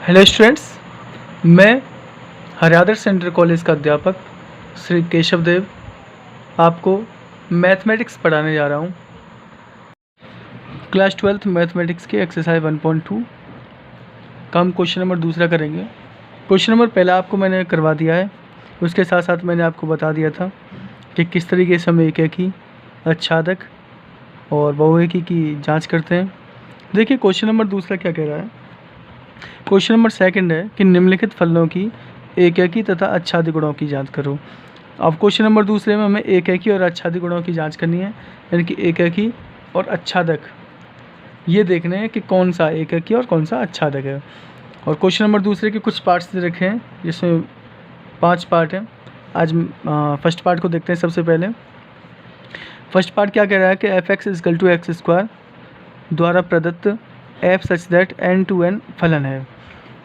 Hello students, मैं हरियादर central college का अध्यापक श्री केशव देव आपको मैथमेटिक्स पढ़ाने जा रहा हूँ। क्लास 12th मैथमेटिक्स के एक्सरसाइज 1.2 का हम क्वेश्चन नंबर दूसरा करेंगे। क्वेश्चन नंबर पहला आपको मैंने करवा दिया है, उसके साथ साथ मैंने आपको बता दिया था कि किस तरीके से हम एक की आच्छादक और बहुएकी की जाँच करते हैं। देखिए क्वेश्चन नंबर दूसरा क्या कह रहा है। क्वेश्चन नंबर सेकंड है कि निम्नलिखित फलनों की एकैकी तथा आच्छादित गुणों की जांच करो। अब क्वेश्चन नंबर दूसरे में हमें एकैकी और आच्छादित गुणों की जांच करनी है, यानी कि एकैकी और आच्छादक ये देखने हैं कि कौन सा एकैकी और कौन सा आच्छादक है। और क्वेश्चन नंबर दूसरे के कुछ पार्ट्स दे रखे हैं, जिसमें 5 पार्ट हैं। आज फर्स्ट पार्ट को देखते हैं। सबसे पहले फर्स्ट पार्ट क्या कह रहा है कि f(x = x² द्वारा प्रदत्त f सच दैट n/n फलन है,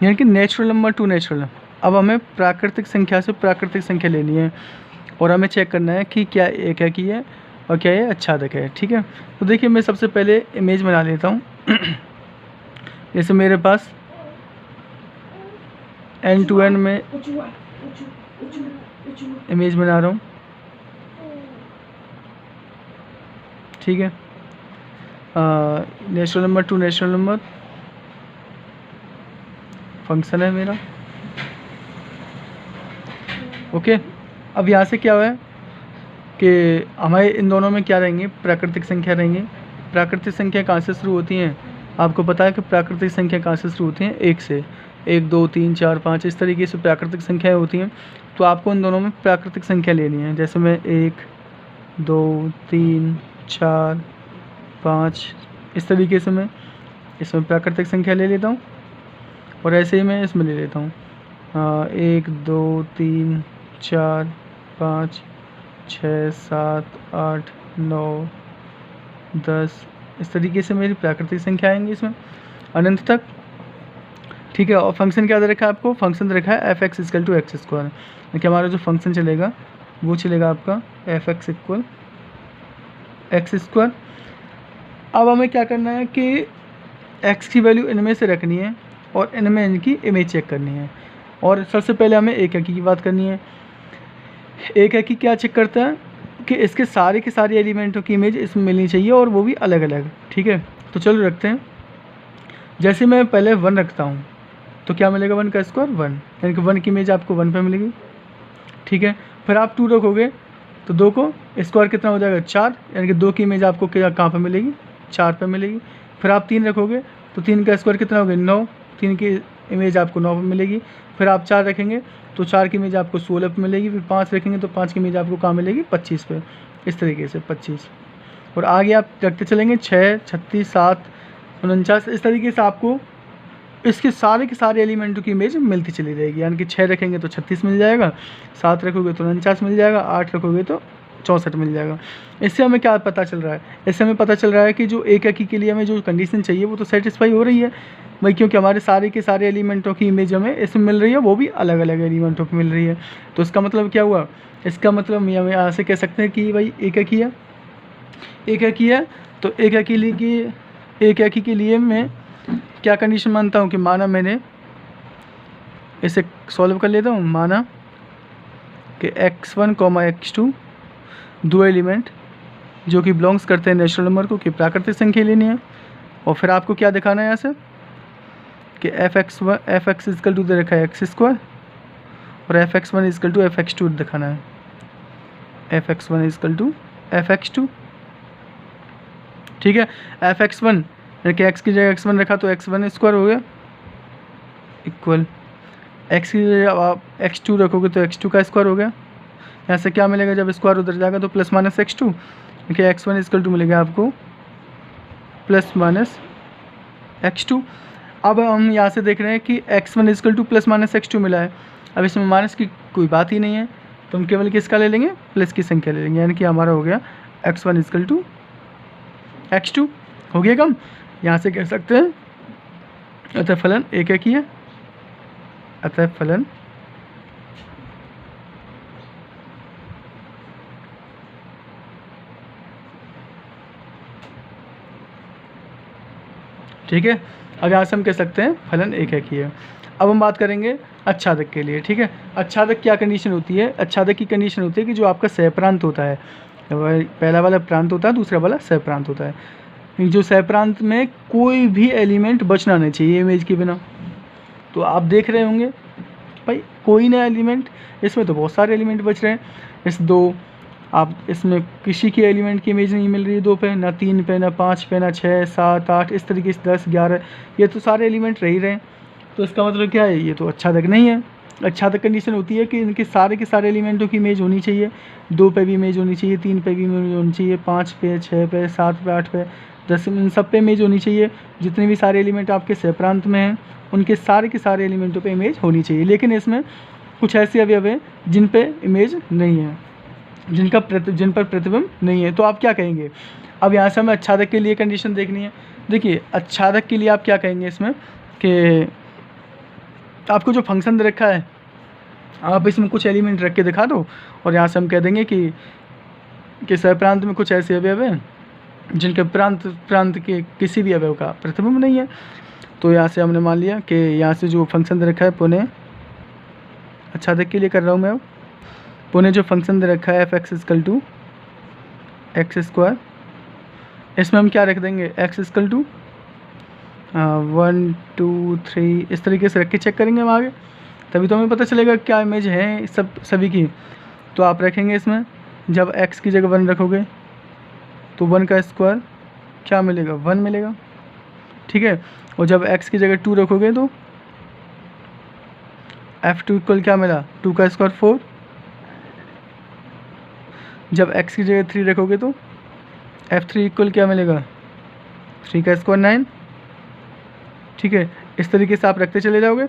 यानी कि natural number to natural number. अब हमें प्राकृतिक संख्या से प्राकृतिक संख्या लेनी है और हमें चेक करना है कि क्या एकैकी है और क्या ये आच्छादक है। ठीक है, तो देखिए मैं सबसे पहले इमेज बना लेता हूँ। जैसे मेरे पास n/n में इमेज बना रहा हूँ। ठीक है, natural number to natural number function है मेरा। ओके, अब यहाँ से क्या हुआ है कि हमारे इन दोनों में क्या रहेंगे, प्राकृतिक संख्या रहेंगे। प्राकृतिक संख्या कहाँ से शुरू होती हैं, आपको पता है कि प्राकृतिक संख्या कहाँ से शुरू होती हैं, 1 से। 1 2 3 4 5 इस तरीके से प्राकृतिक संख्याएँ होती हैं। तो आपको इन दोनों में प्राकृतिक संख्या लेनी है। जैसे मैं 1 2 3 4 5 इस तरीके से मैं इसमें प्राकृतिक संख्या ले लेता हूँ, और ऐसे ही मैं इसमें ले लेता हूँ 1 2 3 4 5 6 7 8 9 10 इस तरीके से मेरी प्राकृतिक संख्या आएंगी इसमें अनंत तक। ठीक है, और फंक्शन क्या दे रखा है आपको, फंक्शन दे रखा है f(x = x²। यानी कि हमारा जो फंक्शन चलेगा वो चलेगा आपका f(x = x²। अब हमें क्या करना है कि x की वैल्यू इनमें से रखनी है और इनमें इनकी इमेज चेक करनी है। और सबसे पहले हमें एकैकी की बात करनी है। एकैकी क्या चेक करता है कि इसके सारे के सारे एलिमेंटों की इमेज इसमें मिलनी चाहिए, और वो भी अलग अलग। ठीक है, तो चलो रखते हैं। जैसे मैं पहले 1 रखता हूँ तो क्या मिलेगा, 1 का स्क्वायर 1, यानी कि 1 की इमेज आपको 1 पे मिलेगी। ठीक है, फिर आप 2 रखोगे तो 2 को स्क्वायर कितना हो जाएगा, 4, यानी कि 2 की इमेज आपको कहाँ पे मिलेगी, 4 पे मिलेगी। फिर आप 3 रखोगे तो 3 का स्क्वायर कितना हो गया, 9, 3 की इमेज आपको 9 पे मिलेगी। फिर आप 4 रखेंगे तो 4 की इमेज आपको 16 पे मिलेगी। फिर 5 रखेंगे तो 5 की इमेज आपको कहाँ मिलेगी, 25 पे। इस तरीके से 25, और आगे आप रखते चलेंगे 6 36 7 49 इस तरीके से आपको इसके सारे के सारे एलिमेंटों की इमेज मिलती चली जाएगी। यानी कि 6 रखेंगे तो 36 मिल जाएगा, 7 रखोगे तो 49 मिल जाएगा, 8 रखोगे तो 64 मिल जाएगा। इससे हमें क्या पता चल रहा है, इससे हमें पता चल रहा है कि जो एकैकी के लिए हमें जो कंडीशन चाहिए वो तो सेटिस्फाई हो रही है भाई, क्योंकि हमारे सारे के सारे एलिमेंटों की इमेज हमें इसमें मिल रही है, वो भी अलग अलग एलिमेंटों की मिल रही है। तो इसका मतलब क्या हुआ, इसका मतलब हम यहाँ से कह सकते हैं कि भाई एकैकी है। एकैकी है तो एकैकी के लिए मैं क्या कंडीशन मानता हूँ कि माना मैंने इसे सॉल्व कर लेता हूँ। माना कि x1, x2 दो एलिमेंट जो कि बिलोंग्स करते हैं नेचुरल नंबर को, कि प्राकृतिक संख्या लेनी है। और फिर आपको क्या दिखाना है यहाँ से कि f(x) = दे रखा है x² और f(x1) = f(x2) दिखाना है। f(x1) = f(x2). ठीक है, f(x1) यानी कि x की जगह x1 रखा तो x1² हो गया इक्वल x की जगह आप x2 रखोगे तो x2 का स्क्वायर हो गया। यहाँ से क्या मिलेगा, जब स्क्वायर उधर जाएगा तो प्लस माइनस x2, क्योंकि x1 = मिलेगा आपको प्लस माइनस x2। अब हम यहाँ से देख रहे हैं कि x1 = प्लस माइनस x2 मिला है। अब इसमें माइनस की कोई बात ही नहीं है, तो हम केवल किसका ले लेंगे, प्लस की संख्या ले लेंगे। यानी कि हमारा हो गया x1 = x2 हो गया कम। यहाँ से कह सकते हैं अतः फलन एकैकी है। अतः फलन ठीक है। अब यहाँ से हम कह सकते हैं फलन एक है कि है। अब हम बात करेंगे अच्छादक के लिए, ठीक है। अच्छादक क्या कंडीशन होती है? अच्छादक की कंडीशन होती है कि जो आपका सहप्रांत होता है, पहला वाला प्रांत होता है, दूसरा वाला सहप्रांत होता है। जो सहप्रांत में कोई भी एलिमेंट बचना नहीं चाहिए इमेज के बिना। तो आप देख रहे होंगे भाई कोई ना एलिमेंट, इसमें तो बहुत सारे एलिमेंट बच रहे हैं। इस दो, आप इसमें किसी की एलिमेंट की इमेज नहीं मिल रही है 2 पे, ना 3 पे, ना 5 पे, ना 6, 7, 8, इस तरीके से 10, 11, ये तो सारे एलिमेंट रह ही रहे हैं। तो इसका मतलब क्या है? ये तो अच्छादक नहीं है। अच्छादक कंडीशन होती है कि इनके सारे के सारे एलिमेंटों की इमेज होनी चाहिए। 2 पे भी इमेज होनी चाहिए, 3 पे भी इमेज होनी चाहिए, 5 पे, 6 पे, 7 पे, 8 पे, 10, इन सब पे इमेज होनी चाहिए। जितने भी सारे एलिमेंट आपके सहप्रांत में हैं उनके सारे के सारे एलिमेंटों पे इमेज होनी चाहिए। लेकिन इसमें कुछ ऐसे अवयव हैं जिन पे इमेज नहीं है, जिन पर प्रतिबिंब नहीं है। तो आप क्या कहेंगे? अब यहाँ से हमें अच्छादक के लिए कंडीशन देखनी है। देखिए अच्छादक के लिए आप क्या कहेंगे इसमें कि आपको जो फंक्शन दे रखा है आप इसमें कुछ एलिमेंट रख के दिखा दो, और यहाँ से हम कह देंगे कि सहप्रांत में कुछ ऐसे अवयव हैं जिनके प्रांत के किसी भी अवयव का प्रतिबिंब नहीं है। तो यहाँ से हमने मान लिया कि यहाँ से जो फंक्शन दे रखा है पुनः, अच्छादक के लिए कर रहा हूँ मैं, अब पुनः जो फंक्शन दे रखा है f(x = x²), इसमें हम क्या रख देंगे? x = 1 2 3 इस तरीके से रख के चेक करेंगे हम आगे, तभी तो हमें पता चलेगा क्या इमेज है सभी की। तो आप रखेंगे इसमें, जब x की जगह 1 रखोगे तो 1 का स्क्वायर क्या मिलेगा? 1 मिलेगा, ठीक है। और जब x की जगह 2 रखोगे तो f2 = क्या मिला? 2 का स्क्वायर 4। जब x की जगह 3 रखोगे तो f3 = क्या मिलेगा? 3 का स्क्वायर 9, ठीक है। इस तरीके से आप रखते चले जाओगे।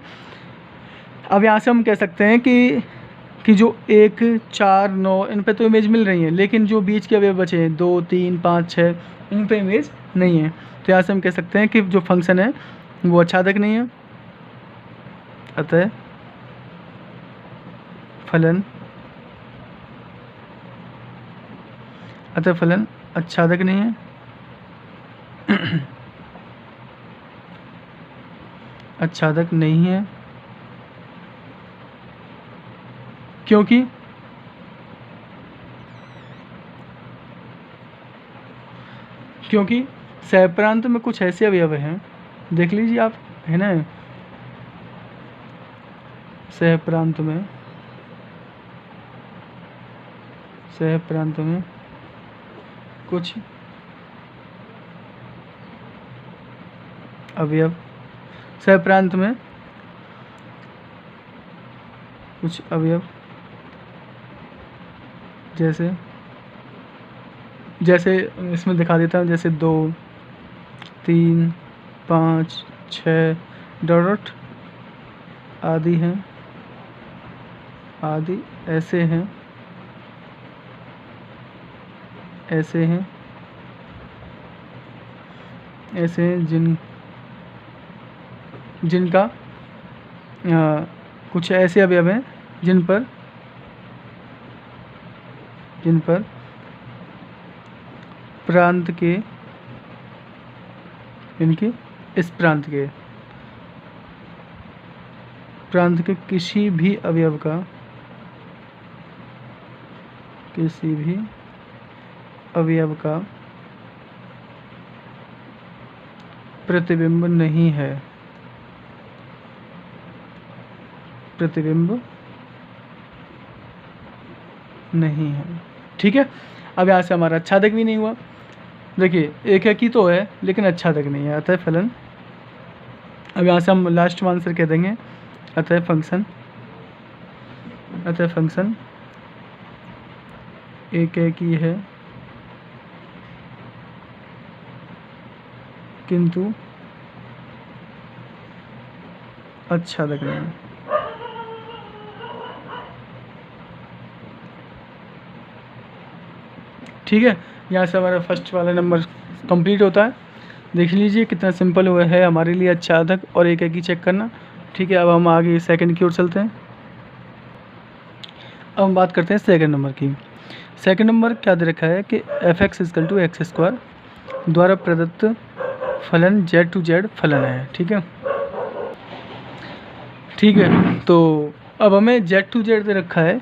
अब यहाँ से हम कह सकते हैं कि जो 1 4 9 इन पे तो इमेज मिल रही है, लेकिन जो बीच के अवयव बचे हैं 2 3 5 6 इन पे इमेज नहीं है। तो यहाँ से हम कह सकते हैं कि जो फंक्शन है वो अच्छादक नहीं है, अतः फलन अच्छादक नहीं है। अच्छादक नहीं है क्योंकि सहप्रांत में कुछ ऐसे अवयव हैं, देख लीजिए आप, है ना, सहप्रांत में कुछ अवयव, सहप्रांत में कुछ अवयव जैसे इसमें दिखा देता हूँ, जैसे 2 3 5 6 डॉट आदि हैं, आदि ऐसे हैं जिनका कुछ ऐसे अवयव हैं जिन पर प्रांत के, इनके इस प्रांत के किसी भी अवयव का प्रतिबिंब नहीं है, ठीक है। अब यहाँ से हमारा अच्छादक भी नहीं हुआ। देखिए एक है कि तो है लेकिन अच्छादक नहीं है, अतः फलन। अब यहाँ से हम लास्ट में आंसर कह देंगे, अतः फंक्शन एक है कि है किंतु अच्छादक नहीं है। ठीक है, यहाँ से हमारा फर्स्ट वाला नंबर कंप्लीट होता है। देख लीजिए कितना सिंपल हुआ है हमारे लिए अच्छादक और एक ही चेक करना। ठीक है, अब हम आगे सेकंड की ओर चलते हैं। अब हम बात करते हैं सेकंड नंबर की। सेकंड नंबर क्या दे रखा है कि f(x = x² द्वारा प्रदत्त फलन जेड टू जेड फलन है। ठीक है, ठीक है। तो अब हमें जेड टू जेड दे रखा है।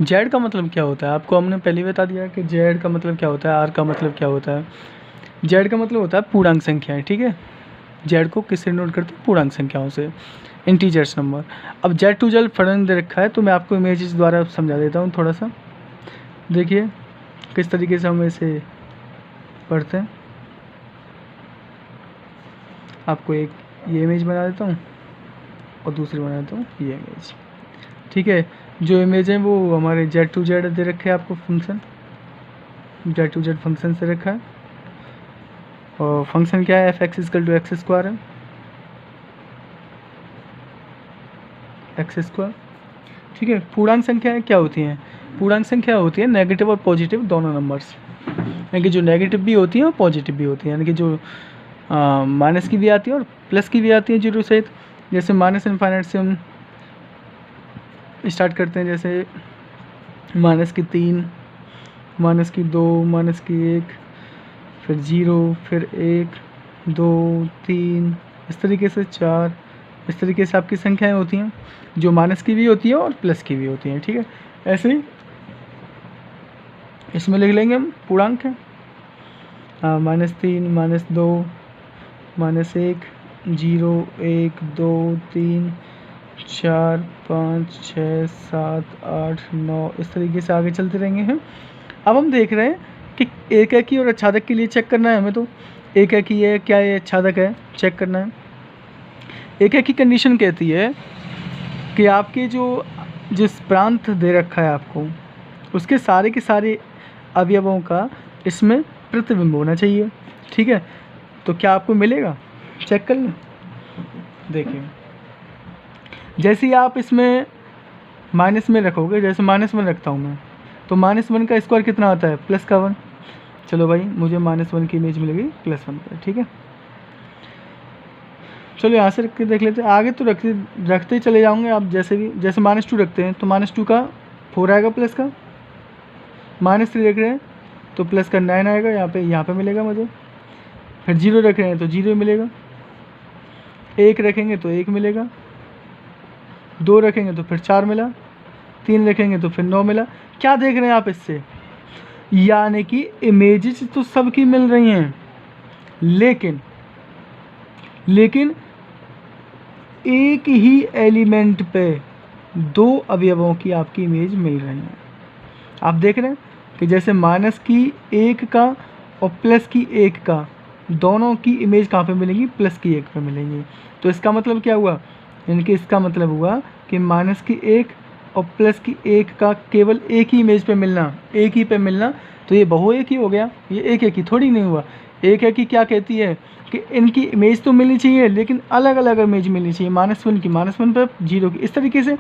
जेड का मतलब क्या होता है आपको हमने पहले ही बता दिया कि जेड का मतलब क्या होता है, आर का मतलब क्या होता है। जेड का मतलब होता है पूर्णांक संख्याएं। ठीक है, जेड को किससे नोट करते हैं, पूर्णांक संख्याओं से, इंटीजर्स नंबर। अब जेड टू जेड फलन दे रखा है तो मैं आपको इमेजेस द्वारा समझा देता हूँ थोड़ा सा। देखिए किस तरीके से हम इसे पढ़ते हैं। आपको एक ये इमेज बना देता हूँ और दूसरी बना देता हूँ ये इमेज। ठीक है, जो इमेज है वो हमारे जेड टू जेड दे रखे हैं आपको, function Z to Z function से रखा है। और फंक्शन क्या है, F X equal to X square है, एक्स स्क्वायर। ठीक है, पूर्णांक संख्याएं क्या होती हैं, पूर्णांक संख्या होती है नेगेटिव और पॉजिटिव दोनों नंबर्स, यानी कि जो नेगेटिव भी होती हैं और पॉजिटिव भी होती हैं, यानी कि जो माइनस की भी आती है और प्लस की भी आती है जीरो सहित। जैसे माइनस इनफाइनाइट से हम स्टार्ट करते हैं, जैसे माइनस की 3, माइनस की 2, माइनस की 1, फिर 0, फिर 1, 2, 3, इस तरीके से 4, इस तरीके से आपकी संख्याएं होती हैं जो माइनस की भी होती है और प्लस की भी होती हैं। ठीक है, ऐसे ही इसमें लिख लेंगे हम पूर्णांक है, -3, -2, -1, 0, 1, 2, 3, 4, 5, 6, 7, 8, 9, इस तरीके से आगे चलते रहेंगे हैं। अब हम देख रहे हैं कि एक एकी और आच्छादक के लिए चेक करना है हमें, तो एक एकी है क्या, ये आच्छादक है, चेक करना है। एक एकी कंडीशन कहती है कि आपके जो जिस प्रांत दे रखा है आपको, उसके सारे के सारे अवयवों का इसमें प्रतिबिंब होना चाहिए। ठीक है, तो क्या आपको मिलेगा, चेक कर लें। देखिए जैसे ही आप इसमें माइनस में रखोगे, जैसे -1 रखता हूँ मैं, तो -1 का स्क्वायर कितना आता है, +1। चलो भाई मुझे -1 की इमेज मिलेगी +1 पर। ठीक है, चलो यहाँ से रख के देख लेते हैं। आगे तो रखते ही चले जाओगे आप, जैसे भी, जैसे -2 रखते हैं तो -2 का 4 आएगा, प्लस का -3 रख रहे हैं तो प्लस का 9 आएगा, यहाँ पे मिलेगा मुझे। फिर 0 रख रहे हैं तो 0 मिलेगा, 1 रखेंगे तो 1 मिलेगा, 2 रखेंगे तो फिर 4 मिला, 3 रखेंगे तो फिर 9 मिला। क्या देख रहे हैं आप इससे, यानी कि इमेजेस तो सबकी मिल रही हैं, लेकिन एक ही एलिमेंट पे 2 अवयवों की आपकी इमेज मिल रही है। आप देख रहे हैं कि जैसे माइनस की 1 का और प्लस की 1 का, दोनों की इमेज कहाँ पे मिलेंगी, प्लस की 1 पे मिलेंगी। तो इसका मतलब क्या हुआ, यानी कि इसका मतलब हुआ कि माइनस की 1 और प्लस की 1 का केवल एक ही इमेज पे मिलना, एक ही पे मिलना, तो ये बहु एक ही हो गया, ये एक ही थोड़ी नहीं हुआ। एक की क्या कहती है कि इनकी इमेज तो मिलनी चाहिए लेकिन अलग अलग इमेज मिलनी चाहिए, -1 की -1 पर, 0 की, इस तरीके से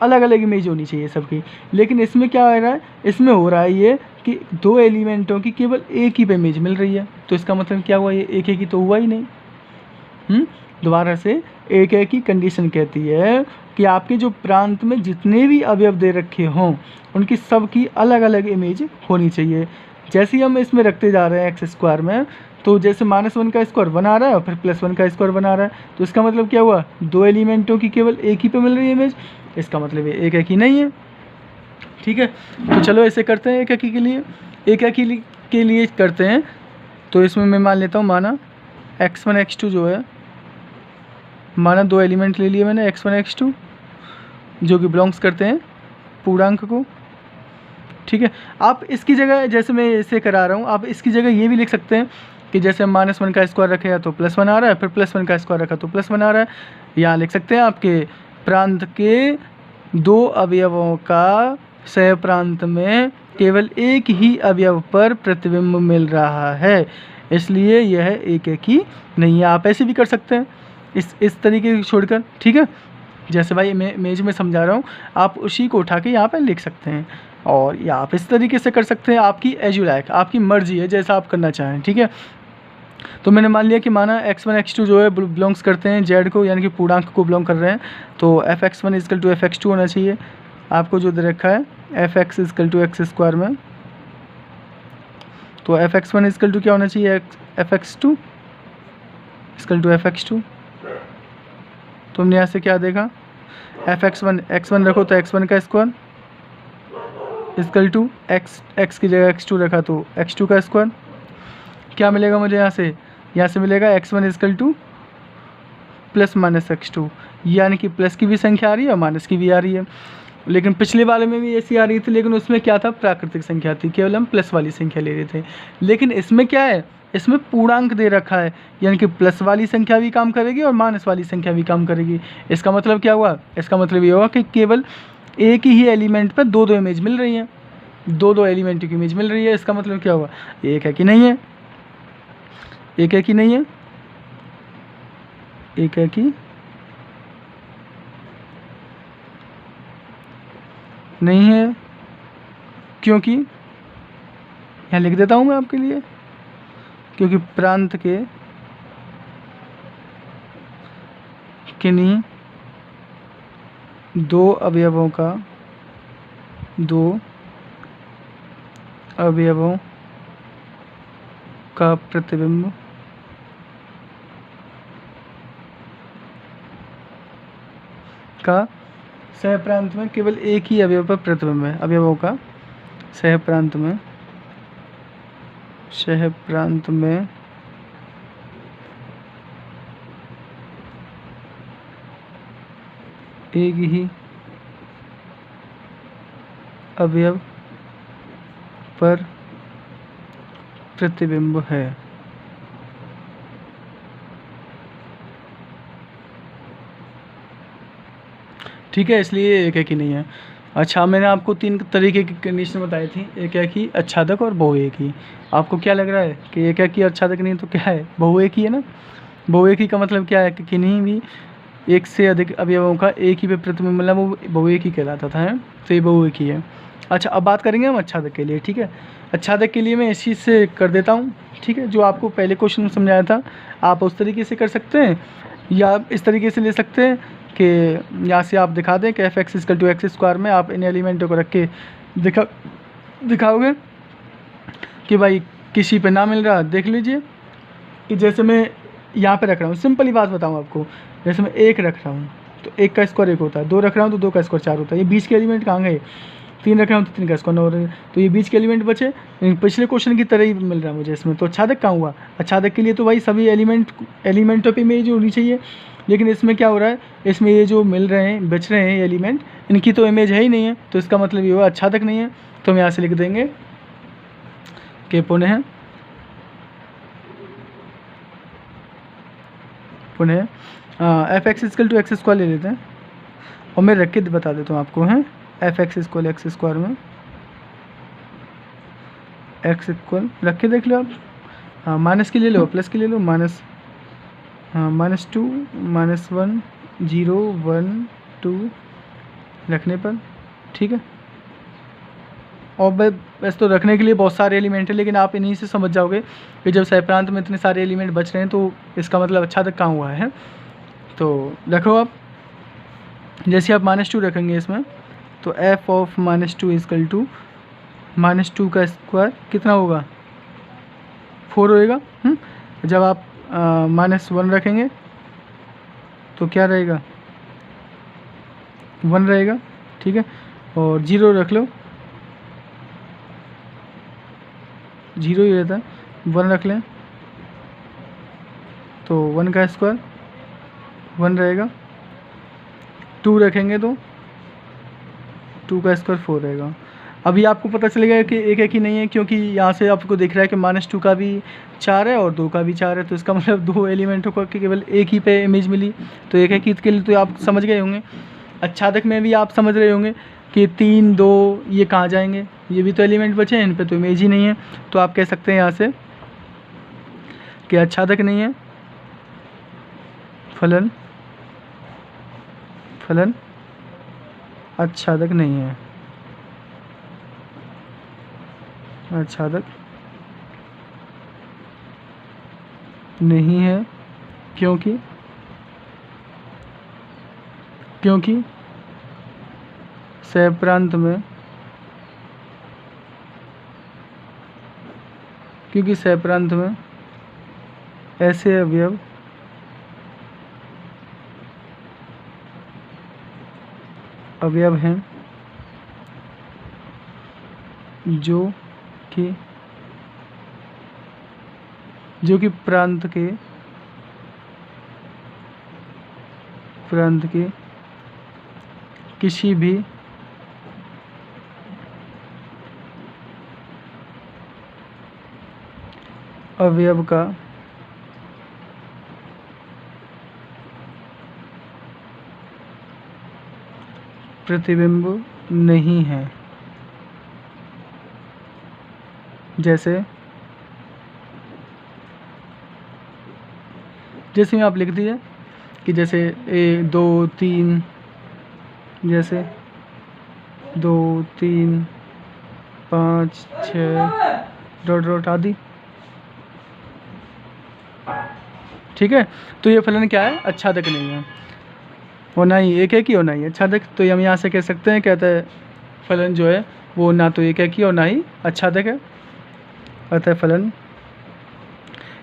अलग अलग इमेज होनी चाहिए सबकी। लेकिन इसमें क्या हो रहा है, इसमें हो रहा है ये कि 2 एलिमेंटों की केवल एक ही पे इमेज मिल रही है। तो इसका मतलब क्या हुआ, ये एक ही तो हुआ ही नहीं। दोबारा से, एक की कंडीशन कहती है कि आपके जो प्रांत में जितने भी अवयव दे रखे हों उनकी सबकी अलग अलग इमेज होनी चाहिए। जैसे ही हम इसमें रखते जा रहे हैं एक्स स्क्वायर में, तो जैसे -1 का स्क्वायर बना रहा है और फिर +1 का स्क्वायर बना रहा है, तो इसका मतलब क्या हुआ, 2 एलिमेंटों की केवल एक ही पे मिल रही है इमेज, इसका मतलब ये एक ही नहीं है। ठीक है, तो चलो ऐसे करते हैं, एक के लिए, के लिए करते हैं। तो इसमें मैं मान लेता हूँ, माना x1 x2 जो है, माना 2 एलिमेंट ले लिए मैंने, x1 x2 जो कि बिलोंग्स करते हैं पूर्णांक को। ठीक है, आप इसकी जगह, जैसे मैं इसे करा रहा हूँ, आप इसकी जगह ये भी लिख सकते हैं कि जैसे -1 का स्क्वायर रखे तो +1 आ रहा है, फिर +1 का स्क्वायर रखा तो +1 आ रहा है। यहाँ लिख सकते हैं आपके प्रांत के 2 अवयवों का सह प्रांत में केवल एक ही अवयव पर प्रतिबिंब मिल रहा है, इसलिए यह एक ही नहीं है। आप ऐसे भी कर सकते हैं इस तरीके से छोड़कर। ठीक है, जैसे भाई मैं इमेज में समझा रहा हूँ, आप उसी को उठा के यहाँ पर लिख सकते हैं, और या आप इस तरीके से कर सकते हैं, आपकी एज यू लाइक, आपकी मर्जी है जैसा आप करना चाहें। ठीक है, तो मैंने मान लिया कि माना x1 x2 जो है बिलोंग्स करते हैं जेड को, यानी कि पूर्णांक को बिलोंग कर रहे हैं, तो fx1 इक्वल टू fx2 होना चाहिए। आपको जो दे रखा है fx equal to X square में, तो fx1 इक्वल टू क्या होना चाहिए, fx2 इक्वल टू fx2। तो हमने यहाँ से क्या देखा, fx1 x1 रखो तो x1 का स्क्वायर इक्वल टू x की जगह x2 रखा तो x2 का स्क्वायर। क्या मिलेगा मुझे यहाँ से मिलेगा x1 equal two plus minus x2, यानी कि प्लस की भी संख्या आ रही है और माइनस की भी आ रही है। लेकिन पिछले वाले में भी ऐसी आ रही थी, लेकिन उसमें क्या था, प्राकृतिक संख्या थी, केवल हम प्लस वाली संख्या ले रहे थे। लेकिन इसमें क्या है, इसमें पूर्णांक दे रखा है, यानी कि प्लस वाली संख्या भी काम करेगी और माइनस वाली संख्या भी काम करेगी। इसका मतलब क्या हुआ, इसका मतलब ये हुआ कि केवल एक ही एलिमेंट पर दो दो इमेज मिल रही हैं, दो दो एलिमेंट की इमेज मिल रही है। इसका मतलब क्या हुआ, एक है कि नहीं है, एक है कि नहीं है, एक है कि नहीं है, क्योंकि यहाँ लिख देता हूँ मैं आपके लिए, क्योंकि प्रांत के किन्हीं दो अवयवों का प्रतिबिंब का सह प्रांत में केवल एक ही अवयव पर प्रतिबिंब है। अवयवों का सह प्रांत में एक ही अवयव पर प्रतिबिंब है। ठीक है, इसलिए एक है कि नहीं है। अच्छा, मैंने आपको तीन तरीके की कंडीशन बताई थी, एक है कि आच्छादक और बहुएकी। आपको क्या लग रहा है कि एक है कि आच्छादक नहीं तो क्या है, बहुएकी है ना। बहुएकी का मतलब क्या है कि किन्हीं भी एक से अधिक अवयवों का एक ही पे प्रतिबिंब मिलना, वो बहुएकी कहलाता था, है, तो ये बहुएकी है। अच्छा, अब बात करेंगे हम आच्छादक के लिए। ठीक है, आच्छादक के लिए मैं इस चीज़ से कर देता हूँ। ठीक है, जो आपको पहले क्वेश्चन में समझाया था, आप उस तरीके से कर सकते हैं या इस तरीके से ले सकते हैं कि यहाँ से आप दिखा दें कि f(x) equal to X square में आप इन एलिमेंटों को रख के दिखाओगे कि भाई किसी पे ना मिल रहा। देख लीजिए कि जैसे मैं यहाँ पे रख रहा हूँ, सिंपल ही बात बताऊँ आपको, जैसे मैं एक रख रहा हूँ तो एक का स्क्वायर एक होता है, दो रख रहा हूँ तो दो का स्क्वायर चार होता है। ये बीच के एलिमेंट कहाँ गए, तीन रख रहा हूँ तो तीन का स्क्वायर 9 हो रहा है, तो ये बीच के एलिमेंट बचे। पिछले क्वेश्चन की तरह ही मिल रहा है मुझे इसमें। तो आच्छादक कहाँ हुआ, आच्छादक के लिए तो भाई सभी एलिमेंटों पे इमेज होनी चाहिए, लेकिन इसमें क्या हो रहा है, इसमें ये जो मिल रहे हैं, बच रहे हैं एलिमेंट, इनकी तो इमेज है ही नहीं है। तो इसका मतलब ये हुआ आच्छादक नहीं है। तो हम यहाँ से लिख देंगे कि पुनः f(x) equal to X square ले लेते हैं, और मैं रख के बता देता हूँ आपको, हैं f(x) इक्वल एक्स स्क्वायर में x इक्वल रख के देख लो आप। हाँ, माइनस की ले लो, प्लस की ले लो, माइनस, हाँ, -2 -1 0 1 2 रखने पर। ठीक है, और वैसे तो रखने के लिए बहुत सारे एलिमेंट है, लेकिन आप इन्हीं से समझ जाओगे कि जब सहप्रांत में इतने सारे एलिमेंट बच रहे हैं तो इसका मतलब आच्छादक कहाँ हुआ है। तो रखो आप, जैसे आप -2 रखेंगे इसमें, तो f ऑफ -2 इक्वल टू -2 का स्क्वायर कितना होगा, 4 होएगा। जब आप -1 रखेंगे तो क्या रहेगा, 1 रहेगा। ठीक है, और 0 रख लो, 0 ही रहता है। 1 रख लें तो 1 का स्क्वायर 1 रहेगा। 2 रखेंगे तो 2 का स्क्वायर 4 रहेगा। अभी आपको पता चलेगा कि एक है कि नहीं है, क्योंकि यहाँ से आपको दिख रहा है कि -2 का भी 4 है और 2 का भी 4 है, तो इसका मतलब दो एलिमेंटों को केवल एक ही पे इमेज मिली। तो एक है कि इसके लिए तो आप समझ गए होंगे। आच्छादक में भी आप समझ रहे होंगे कि 3 2 ये कहाँ जाएंगे, ये भी तो एलिमेंट बचे हैं, इन पे तो इमेज ही नहीं है। तो आप कह सकते हैं यहाँ से कि आच्छादक नहीं है, फलन आच्छादक नहीं है, आच्छादक नहीं है, क्योंकि सहप्रांत में ऐसे अवयव अवयव हैं जो कि प्रांत के किसी भी अवयव का प्रतिबिंब नहीं है। जैसे में आप लिख दिए कि जैसे 1 2 3, जैसे 2 3 5 6 डॉट आदि। ठीक है, तो ये फलन क्या है? अच्छादक नहीं है, और ना ही एक ही और ना ही अच्छादक। तो हम यहाँ से कह सकते हैं, कहते हैं फलन जो है वो ना तो एक ही और ना ही अच्छादक है। अतः फलन,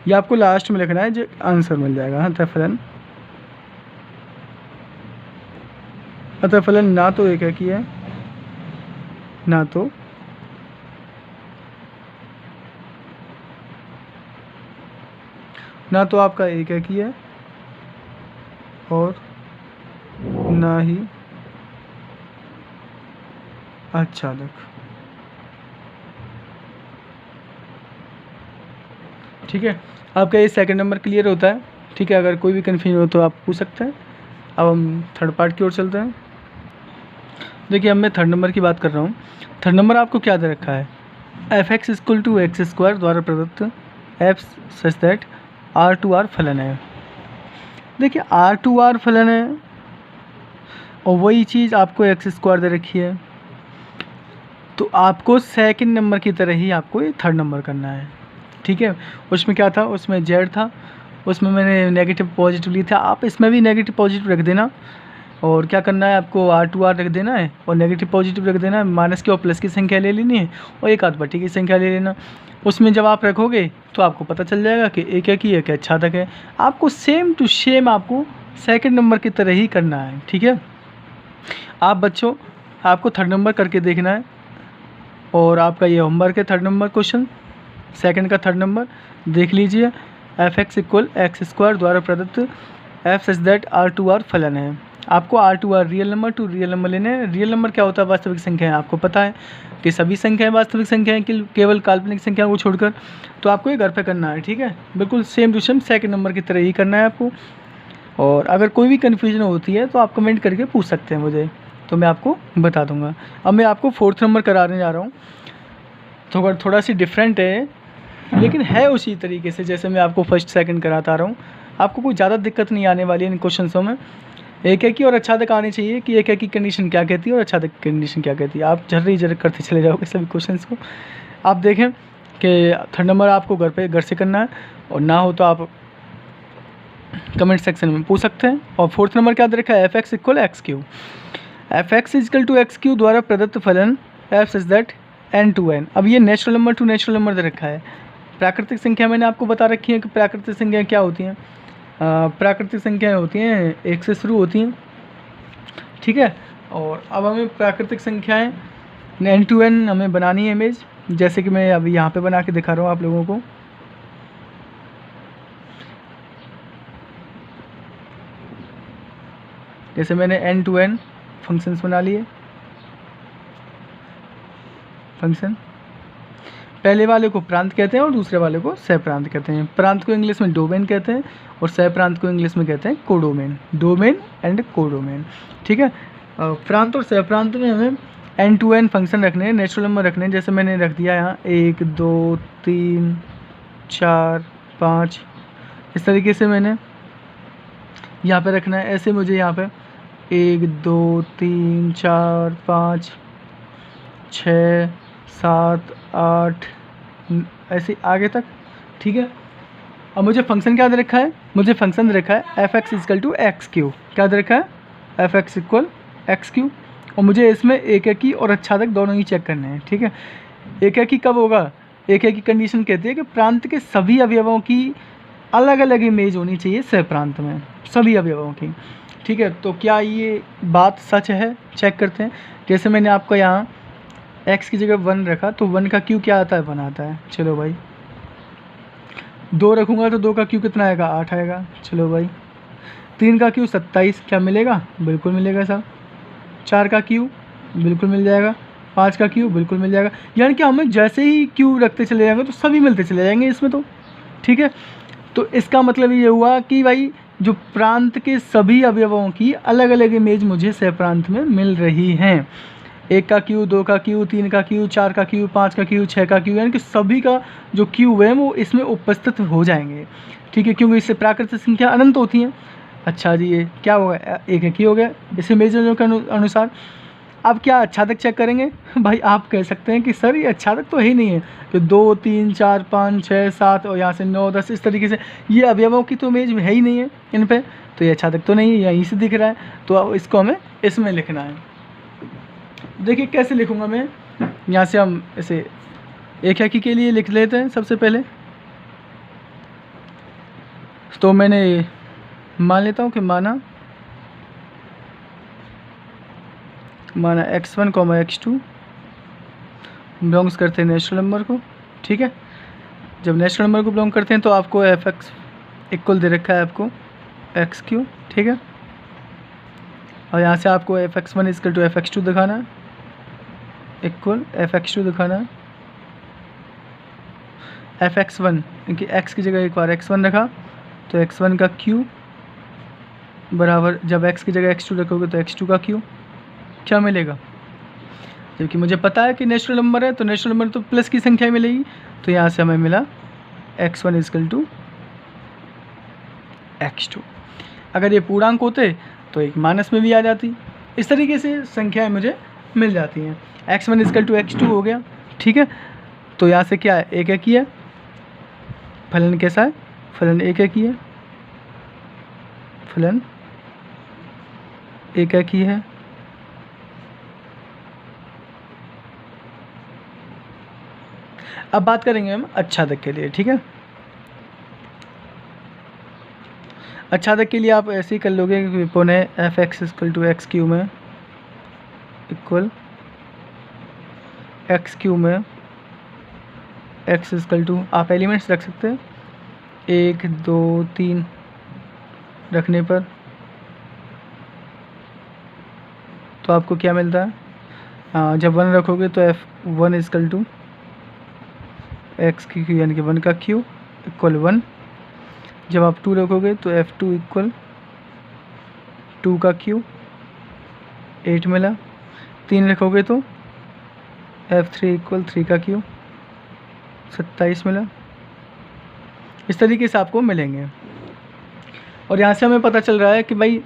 ये आपको लास्ट में लिखना है, जो आंसर मिल जाएगा। अतः फलन ना तो एक ही है, ना तो आपका एक ही है, और ना ही अच्छादक। ठीक है, आपका ये सेकंड नंबर क्लियर होता है। ठीक है, अगर कोई भी कन्फ्यूजन हो तो आप पूछ सकते हैं। अब हम थर्ड पार्ट की ओर चलते हैं। देखिए, अब मैं थर्ड नंबर की बात कर रहा हूँ। थर्ड नंबर आपको क्या दे रखा है? f(x = x² द्वारा प्रदत्त f सच दैट R2R फलन है। देखिए, R2R फलन है और वही चीज़ आपको x² दे रखी है, तो आपको सेकंड नंबर की तरह ही आपको ये थर्ड नंबर करना है। ठीक है, उसमें क्या था? उसमें z था, उसमें मैंने नेगेटिव पॉजिटिव ली था। आप इसमें भी नेगेटिव पॉजिटिव रख देना, और क्या करना है आपको? R2R रख देना है और नेगेटिव पॉजिटिव रख देना है। माइनस की और प्लस की संख्या ले लेनी है, और एक आध बटी की संख्या ले लेना। उसमें जब आप रखोगे तो आपको पता चल जाएगा कि एक ही एक अच्छादक है। आपको सेम टू सेम आपको सेकंड नंबर की तरह ही करना है। ठीक है, आप बच्चों, आपको थर्ड नंबर करके देखना है, और आपका ये होमवर्क है। थर्ड नंबर क्वेश्चन, सेकंड का थर्ड नंबर देख लीजिए। f(x = x² द्वारा प्रदत्त f सच दैट R2R फलन है। आपको R2R real number two real number लेने हैं। रियल नंबर क्या होता है? वास्तविक संख्या है। आपको पता है कि सभी संख्याएं वास्तविक संख्या हैं, केवल काल्पनिक संख्या को छोड़कर। तो आपको ये घर पे करना है। ठीक है, बिल्कुल same to same second number की तरह ही करना है आपको। और अगर कोई भी कन्फ्यूजन होती है तो आप कमेंट करके पूछ सकते हैं मुझे, तो मैं आपको बता दूंगा। अब मैं आपको फोर्थ नंबर कराने जा रहा हूँ, तो अगर थोड़ा सी डिफरेंट है, लेकिन है उसी तरीके से जैसे मैं आपको फर्स्ट सेकंड कराता रहा हूँ। आपको कोई ज़्यादा दिक्कत नहीं आने वाली है इन क्वेश्चनों में। एक की और अच्छादक आनी चाहिए कि एक की कंडीशन क्या कहती है और अच्छादक की कंडीशन क्या कहती है। आप झर्री करते चले जाओगे सभी क्वेश्चंस को। आप देखें कि थर्ड नंबर आपको घर से करना है, और ना हो तो आप कमेंट सेक्शन में पूछ सकते हैं। और फोर्थ नंबर क्या दे रखा है? f(x = x³। f(x = x³ द्वारा प्रदत्त फलन f सच दैट n/n। अब ये natural number to natural number दे रखा है। प्राकृतिक संख्या मैंने आपको बता रखी है कि प्राकृतिक संख्या क्या होती हैं। प्राकृतिक संख्याएं होती हैं 1 से शुरू होती हैं। ठीक है, और अब हमें प्राकृतिक संख्याएं n/n हमें बनानी है इमेज, जैसे कि मैं अभी यहाँ पे बना के दिखा रहा हूँ आप लोगों को। जैसे मैंने n/n फंक्शंस बना लिए। फंक्शन पहले वाले को प्रांत कहते हैं और दूसरे वाले को सहप्रांत कहते हैं। प्रांत को इंग्लिश में डोमेन कहते हैं और सहप्रांत को इंग्लिश में कहते हैं कोडोमेन। Domain and codomain. ठीक है, प्रांत और सहप्रांत में हमें n/n फंक्शन रखने हैं, नेचुरल नंबर रखने हैं। जैसे मैंने रख दिया यहाँ 1 2 3 4 5, इस तरीके से मैंने यहाँ पे रखना है। ऐसे मुझे यहाँ पे 1 2 3 4 5 6 7 8 ऐसे आगे तक। ठीक है, अब मुझे फंक्शन क्या दे रखा है? मुझे फंक्शन दे रखा है f(x = x³। क्या दे रखा है? f(x = x³। और मुझे इसमें एक की और अच्छादक दोनों ही चेक करने हैं। ठीक है, एक की कब होगा? एक की कंडीशन कहती है कि प्रांत के सभी अवयवों की अलग अलग इमेज होनी चाहिए सहप्रांत में, सभी अवयवों की। ठीक है, तो क्या ये बात सच है? चेक करते हैं। जैसे मैंने आपको यहाँ x की जगह 1 रखा, तो 1 का क्यू क्या आता है? 1 आता है। चलो भाई, 2 रखूँगा तो 2 का क्यू कितना आएगा? 8 आएगा। चलो भाई, 3 का क्यू 27, क्या मिलेगा? बिल्कुल मिलेगा साहब। 4 का क्यू बिल्कुल मिल जाएगा। 5 का क्यू बिल्कुल मिल जाएगा। यानी कि हमें जैसे ही क्यू रखते चले जाएंगे तो सभी मिलते चले जाएंगे इसमें तो, ठीक है। तो इसका मतलब ये हुआ कि भाई जो प्रांत के सभी अवयवों की अलग अलग इमेज मुझे सहप्रांत में मिल रही हैं। 1 का क्यू, 2 का क्यू, 3 का क्यू, 4 का क्यू, 5 का क्यू, 6 का क्यू, यानी कि सभी का जो क्यू है वो इसमें उपस्थित हो जाएंगे, ठीक है, क्योंकि इससे प्राकृतिक संख्या अनंत होती हैं। अच्छा जी, ये क्या होगा? एक ही हो गया इस इमेज के अनुसार। अब क्या अच्छादक चेक करेंगे? भाई आप कह सकते हैं कि सर ये अच्छादक तो है ही नहीं है, तो 2, 3, 4, 5, 6, 7 और यहाँ से 9, 10 इस तरीके से ये अवयवों की तो इमेज है ही नहीं है इन पे, तो ये अच्छादक तो नहीं है, यहीं से दिख रहा है। तो अब इसको हमें इसमें लिखना है। देखिए कैसे लिखूँगा मैं, यहाँ से हम इसे एक ही के लिए लिख लेते हैं सबसे पहले। तो मैंने मान लेता हूँ कि माना x1, x2 बिलोंग्स करते हैं नेचुरल नंबर को, ठीक है। जब नेचुरल नंबर को बिलोंग करते हैं तो आपको fx इक्वल दे रखा है आपको x3, ठीक है। और यहाँ से आपको fx1 इक्वल टू fx2 दिखाना है, इक्वल fx2 दिखाना है। fx1 क्योंकि x की जगह एक बार x1 रखा, तो x1 का q बराबर, जब x की जगह x2 रखोगे तो x2 का q क्या मिलेगा? जबकि मुझे पता है कि नेचुरल नंबर है, तो नेचुरल नंबर तो प्लस की संख्या मिलेगी, तो यहाँ से हमें मिला x1 इक्वल टू x2। अगर ये पूर्णांक होते तो एक माइनस में भी आ जाती। इस तरीके से संख्याएं मुझे मिल जाती हैं। x1 इक्वल टू x2 हो गया, ठीक है। तो यहाँ से क्या है? एक ही है। फलन कैसा है? फलन एक ही है, फलन एक ही है। अब बात करेंगे हम अच्छादक के लिए, ठीक है। अच्छादक के लिए आप ऐसे ही कर लोगे कि पुनः fx इक्वल टू x3 में इक्वल x3 में x इक्वल टू, आप एलिमेंट्स रख सकते हैं 1, 2, 3 रखने पर तो आपको क्या मिलता है? हाँ, जब 1 रखोगे तो f1 इक्वल टू x की क्यू यानी कि 1 का क्यू इक्वल 1। जब आप 2 रखोगे तो f2 इक्वल 2 का क्यू 8 मिला। 3 रखोगे तो f3 इक्वल 3 का क्यू 27 मिला। इस तरीके से आपको मिलेंगे। और यहाँ से हमें पता चल रहा है कि भाई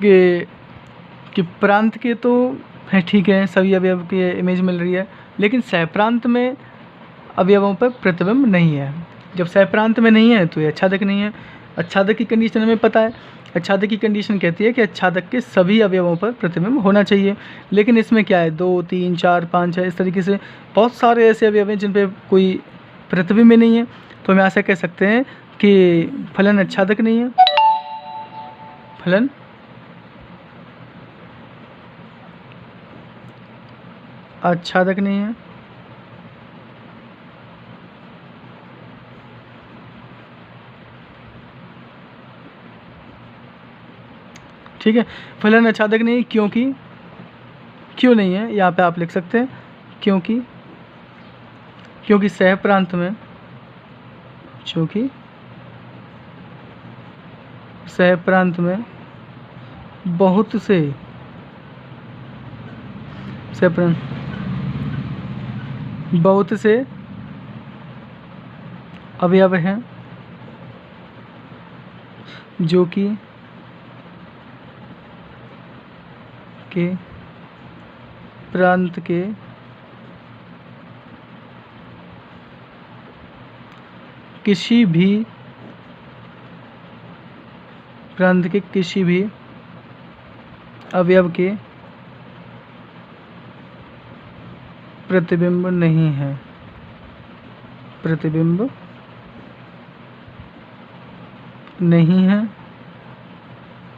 कि प्रांत के तो है, ठीक है, सभी अवयव की इमेज मिल रही है, लेकिन सहप्रांत में अवयवों पर प्रतिबिंब नहीं है। जब सहप्रांत में नहीं है तो ये अच्छादक नहीं है। अच्छादक की कंडीशन हमें पता है। अच्छादक की कंडीशन कहती है कि अच्छादक के सभी अवयवों पर प्रतिबिंब होना चाहिए, लेकिन इसमें क्या है? 2, 3, 4, 5, 6 इस तरीके से बहुत सारे ऐसे अवयव हैं जिन पे कोई प्रतिबिंब नहीं है। तो हम ऐसा कह सकते हैं कि फलन अच्छादक नहीं है, फलन अच्छादक नहीं है। ठीक है, फलन अच्छादक नहीं, क्योंकि क्यों नहीं है यहाँ पे आप लिख सकते हैं, क्योंकि सहप्रांत में, क्योंकि सहप्रांत में बहुत से अवयव हैं जो कि प्रांत के किसी भी अवयव के प्रतिबिंब नहीं है, प्रतिबिंब नहीं है।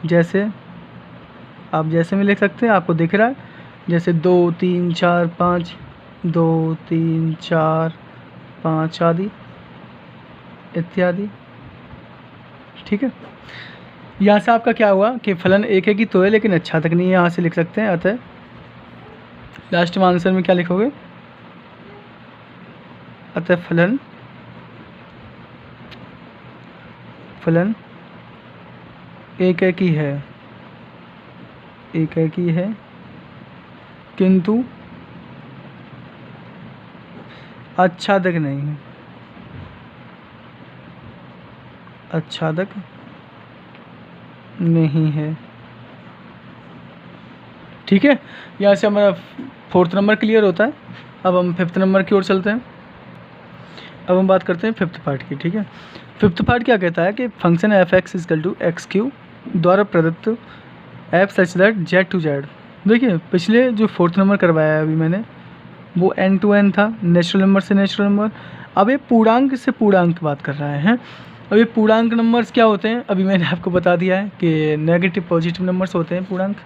जैसे आप जैसे में लिख सकते हैं, आपको दिख रहा है, जैसे 2 3 4 5, 2 3 4 5 आदि इत्यादि। ठीक है, यहाँ से आपका क्या हुआ कि फलन एक है कि तो है लेकिन अच्छा तक नहीं है, यहाँ से लिख सकते हैं। अतः लास्ट में आंसर में क्या लिखोगे, अतः फलन एक है कि है, एक है कि है किंतु आच्छादक नहीं है, आच्छादक नहीं है। ठीक है, यहाँ से हमारा 4th नंबर क्लियर होता है। अब हम 5th नंबर की ओर चलते हैं। अब हम बात करते हैं 5th पार्ट की। ठीक है, 5th पार्ट क्या कहता है कि function F x is equal to x cube द्वारा प्रदत्त F such that Z to Z. देखिए पिछले जो 4th नंबर करवाया है अभी मैंने, वो n to n था, नेचुरल नंबर से नेचुरल नंबर। अब ये पूर्णांक से पूर्णांक बात कर रहे हैं। अब ये पूर्णांक नंबर्स क्या होते हैं, अभी मैंने आपको बता दिया है कि नेगेटिव पॉजिटिव नंबर्स होते हैं पूर्णांक।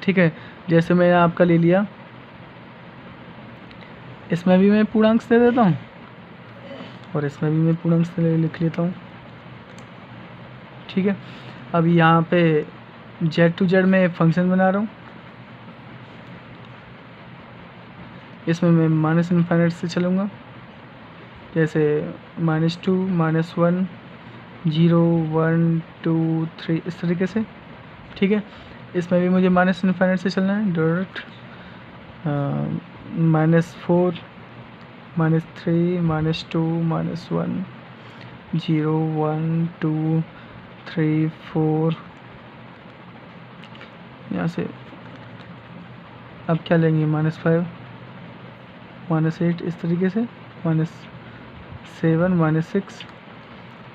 ठीक है, जैसे मैंने आपका ले लिया, इसमें भी मैं पूर्णांक दे देता हूँ और इसमें भी मैं पूर्णांक से लिख लेता हूँ। ठीक है, अब यहाँ पे जेड टू जेड में फंक्शन बना रहा हूँ, इसमें मैं माइनस इनफाइनाइट से चलूँगा, जैसे -2 -1 0 1 2 3 इस तरीके से। ठीक है, इसमें भी मुझे माइनस इनफाइनाइट से चलना है, डायरेक्ट -4 -3 -2 -1 0 1 2 3 4। यहाँ से अब क्या लेंगे, -5 -8 इस तरीके से, -7 -6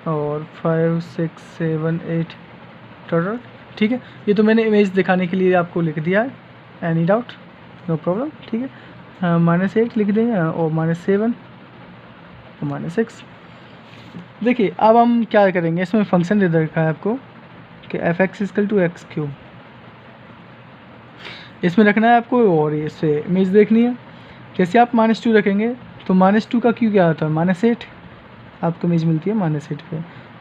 और 5 6 7 8 टोटल। ठीक है, ये तो मैंने इमेज दिखाने के लिए आपको लिख दिया है, एनी डाउट, नो प्रॉब्लम। ठीक है, -8 लिख देंगे और -7 और -6। देखिए अब हम क्या करेंगे, इसमें फंक्शन दे रखा है आपको कि F x is equal to x cube, इसमें रखना है आपको और इससे इमेज देखनी है। जैसे आप -2 रखेंगे तो -2 का क्यू क्या होता है, -8, आपको इमेज मिलती है -8 पे।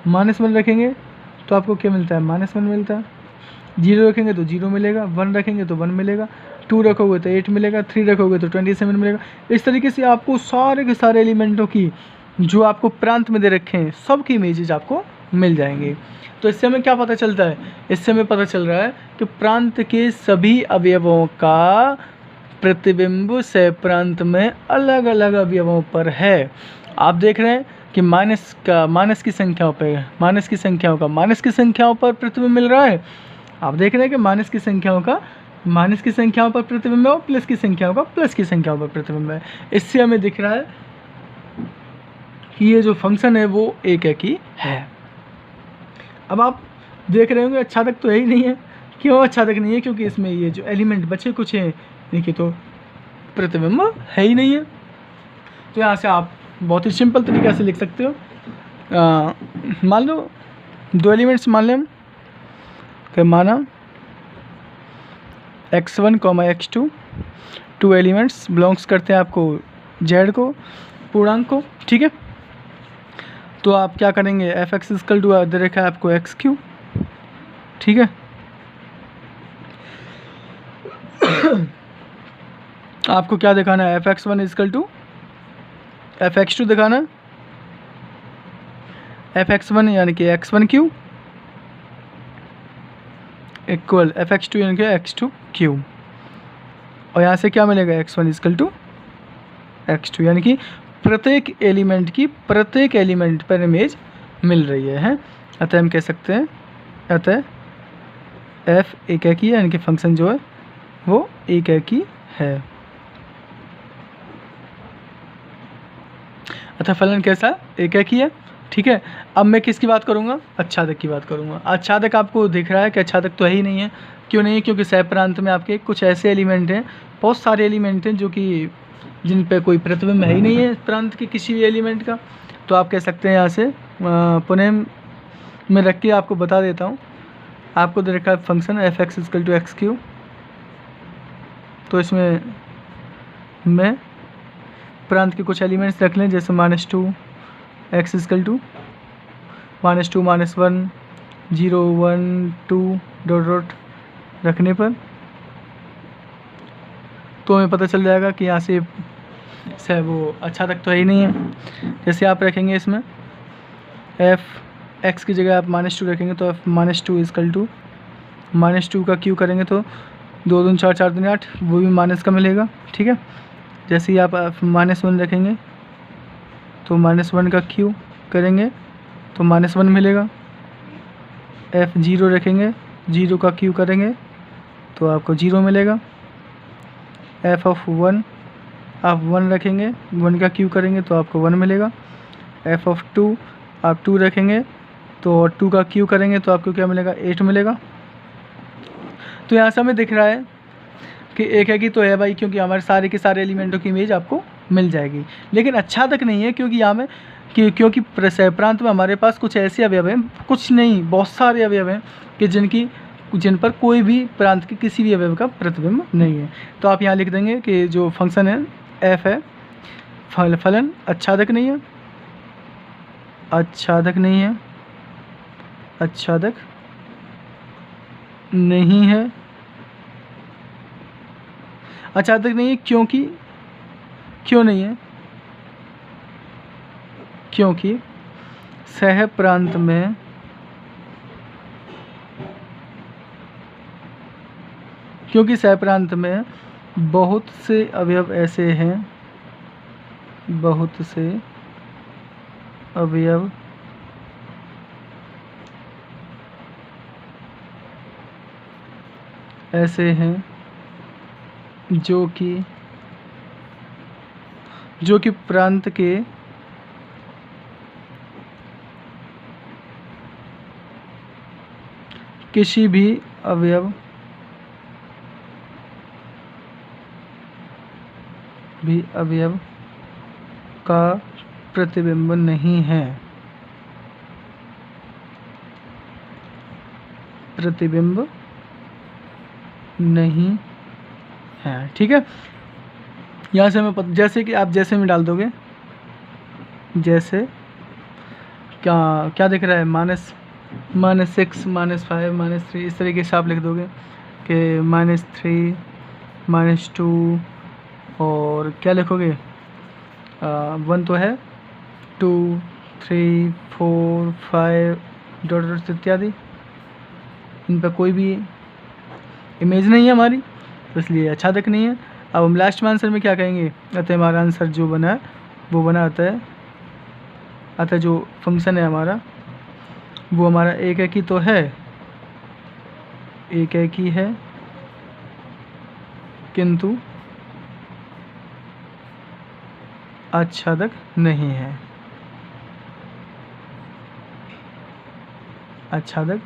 -1 रखेंगे तो आपको क्या मिलता है, -1 मिलता है। 0 रखेंगे तो 0 मिलेगा, 1 रखेंगे तो 1 मिलेगा, 2 रखोगे तो 8 मिलेगा, 3 रखोगे तो 27 मिलेगा। इस तरीके से आपको सारे के सारे एलिमेंटों की जो आपको प्रांत में दे रखे हैं सब की इमेजेज आपको मिल जाएंगे। तो इससे हमें क्या पता चलता है, इससे हमें पता चल रहा है कि प्रांत के सभी अवयवों का प्रतिबिंब से प्रांत में अलग अलग अवयवों पर है। आप देख रहे हैं कि माइनस की संख्याओं पर प्रतिबिंब मिल रहा है। आप देख रहे हैं कि माइनस की संख्याओं पर प्रतिबिंब है और प्लस की संख्याओं पर प्रतिबिंब है। इससे हमें दिख रहा है कि ये जो फंक्शन है वो एक ही है। अब आप देख रहे होंगे अच्छा तक तो है ही नहीं है। क्यों अच्छा तक नहीं है, क्योंकि इसमें ये जो एलिमेंट बचे कुछ हैं, देखिए तो प्रतिबिंब है ही नहीं है। तो यहाँ से आप बहुत ही सिंपल तरीक़े से लिख सकते हो। मान लो 2 एलिमेंट्स मान लें हम, कि माना x1, x2, 2 एलिमेंट्स बिलोंग्स करते हैं आपको z को, पूर्णांक को। ठीक है, तो आप क्या करेंगे, एफ एक्स इजकल टू दे रखा है आपको एक्स क्यू। ठीक है, आपको क्या दिखाना है, fx1 इजकल टू fx2 दिखाना है, fx1 यानी कि x1 क्यू इक्वल fx2 यानी कि x2 क्यू, और यहाँ से क्या मिलेगा, x1 इजकल टू x2, यानी कि प्रत्येक एलिमेंट पर इमेज मिल रही है। अतः हम कह सकते हैं, अतः f एक ही है, यानी कि फंक्शन जो है वो एक ही है। अतः फलन कैसा, एक ही है। ठीक है, अब मैं किसकी बात करूँगा, आच्छादक की बात करूँगा। आच्छादक आपको दिख रहा है कि आच्छादक तो है ही नहीं है। क्यों नहीं है, क्योंकि सह प्रांत में आपके कुछ ऐसे एलिमेंट हैं, बहुत सारे एलिमेंट हैं जो कि जिन पे कोई प्रतिबिंब है ही नहीं है प्रांत के किसी भी एलिमेंट का। तो आप कह सकते हैं, यहाँ से पुनः में रख के आपको बता देता हूँ आपको दे रखा है function F x is equal to x cube, तो इसमें मैं प्रांत के कुछ एलिमेंट्स रख लें, जैसे -2 x is equal to -2 -1 0 1 2 dot dot रखने पर तो हमें पता चल जाएगा कि यहाँ से वो अच्छा तक तो है ही नहीं है। जैसे आप रखेंगे इसमें एफ एक्स की जगह आप -2 रखेंगे तो एफ -2 इजकल टू -2 का क्यू करेंगे तो 2 दूनी 4 4 दूनी 8, वो भी माइनस का मिलेगा। ठीक है, जैसे ही आप -1 रखेंगे तो -1 का क्यू करेंगे तो -1 मिलेगा। एफ 0 रखेंगे, 0 का क्यू करेंगे तो आपको 0 मिलेगा। एफ ऑफ 1 आप 1 रखेंगे, 1 का क्यू करेंगे तो आपको 1 मिलेगा। एफ ऑफ 2 आप 2 रखेंगे तो 2 का क्यू करेंगे तो आपको क्या मिलेगा, 8 मिलेगा। तो यहाँ से हमें दिख रहा है कि एक है कि तो है भाई, क्योंकि हमारे सारे के सारे एलिमेंटों की इमेज आपको मिल जाएगी। लेकिन अच्छा तक नहीं है, क्योंकि यहाँ में क्योंकि प्रांत में हमारे पास कुछ ऐसे अवयव हैं, कुछ नहीं बहुत सारे अवयव हैं कि जिन पर कोई भी प्रांत के किसी भी अवयव का प्रतिबिंब नहीं है। तो आप यहाँ लिख देंगे कि जो फंक्शन है एफ है फलन आच्छादक नहीं है, आच्छादक नहीं है, आच्छादक नहीं है, आच्छादक नहीं है। क्यों नहीं है? क्योंकि सह प्रांत में बहुत से अवयव ऐसे हैं, बहुत से अवयव ऐसे हैं जो कि प्रांत के किसी भी अवयव का प्रतिबिंब नहीं है, प्रतिबिंब नहीं है। ठीक है, यहाँ से हमें जैसे कि आप जैसे में डाल दोगे, जैसे क्या दिख रहा है, -6 -5 -3, इस तरीके से आप लिख दोगे कि -3 -2 और क्या लिखोगे 1 तो है, 2 3 4 5 डॉट डॉट इत्यादि, इन पर कोई भी इमेज नहीं है हमारी, तो इसलिए अच्छा तक नहीं है। अब हम लास्ट में आंसर में क्या कहेंगे, अतः हमारा आंसर जो बना है वो बना अतः जो फंक्शन है हमारा वो हमारा एक ही तो है, एक ही है, किंतु आच्छादक नहीं है, आच्छादक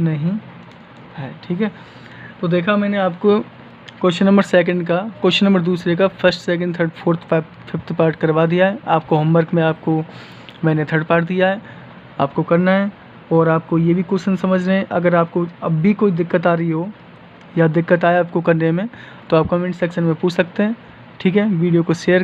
नहीं है। ठीक है, तो देखा मैंने आपको क्वेश्चन नंबर 2 का, क्वेश्चन नंबर 2 का 1st 2nd 3rd 4th 5th part करवा दिया है। आपको होमवर्क में आपको मैंने 3rd पार्ट दिया है, आपको करना है। और आपको ये भी क्वेश्चन समझने हैं, अगर आपको अब भी कोई दिक्कत आ रही हो या दिक्कत आए आपको करने में, तो आप कमेंट सेक्शन में पूछ सकते हैं। ठीक है, वीडियो को शेयर कर